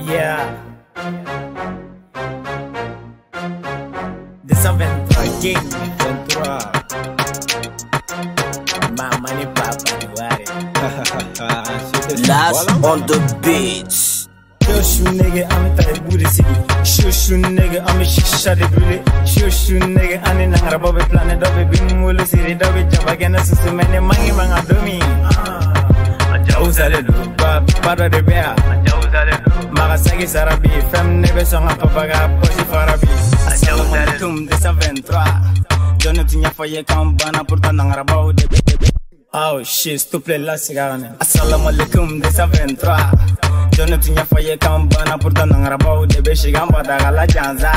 Yeah. 223 King 23. Mama ni papa ni wari. Last on the beach. Shushu nigga, I'm tired booty city. Shushu nigga, I'm a shisha de bully. Shushu nigga, I'm in a rubber planet of a bim will city, dog with Jabagana, so many money man do me. Jawzale do, Pada de Bear. Marasagi Sarabi, Femme never song a papaga, Posi Farabi. SalamAleykoum, 223. Jonathan Yafaye Kambana, Purtanarabao de Bebe. Oh shit, s'il te plaît, la cigarette. SalamAleykoum, 223. Jonathan Yafaye Kambana, Purtanarabao de Beshigamba, Dagala Janza.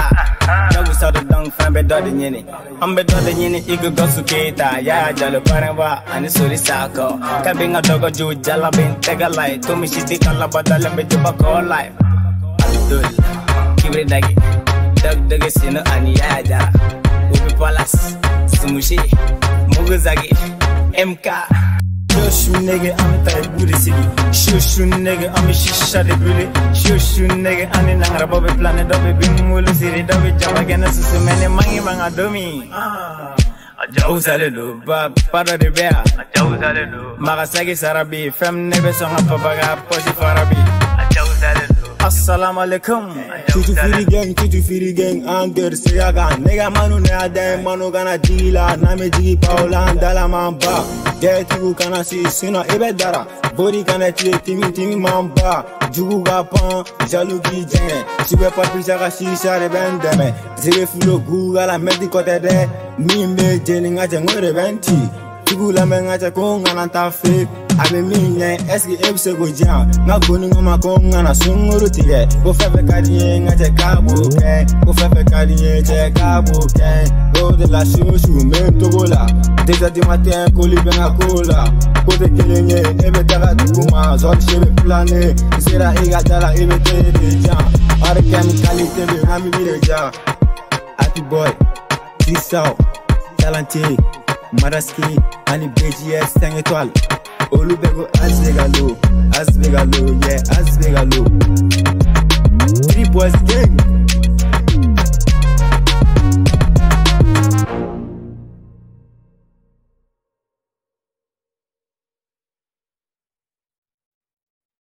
Jagu Sadu Dang, Fambe Dodi Nini. Ambe Dodi Nini, Igu Gosuketa, Ya Jalo Parenwa, and Suri Sako. Kabinga Dogo Ju, Jalabin, Tega Light, Tomi Shiti Kalabadala, Tobacco Life. Abdul, Kibridagi, Dug Dugasino, and Yada, Ubi Palace, Sumushi, Muguzagi, MK. Shushu nigga, I'm a tired booty city. Shushu nigga, I'm a shisha de bully. Shushu nigga, I'm in a rubber planet of a bim will city, dog with Jabagana, so many money man do me. Jawzale do, Pada de Bear. Marasagi Sarabi, Femme never song a papaga, Posi Farabi. SalamAleykoum. Tutu firi gang, anger siyaga. Nigga manu ne adem, manu gana dila. Name jigi paula, ndala mamba. Get you kana si sino ebe dara. Body kana timi mamba. Jugu ga pan, jalu gi jene. Sibe papi saka shisha de bendeme. Zige fulo guga la medi kote de. Mimbe jeni ngache ngore benti. Jugu la me ngache konga na ta fake. Abe minye eski ebse go jam. Nga goni ngoma konga na sunguru tige. Go fefe kadiye ngache kabuke. Go fefe kadiye che kabuke. Go de la shushu mento gola. Deja di matin koli benga kola. Kote kelenye ebe daga tukuma. Zot shebe plane. Sera ega dala ebe te de jam. Arkem kalite be nami bile jam. Happy boy, peace out, talenté, Madaski, Ani BoudjaZz 5 étoiles. Olubego Asvegalo, yeah, Asvegalo. 3 boys gang.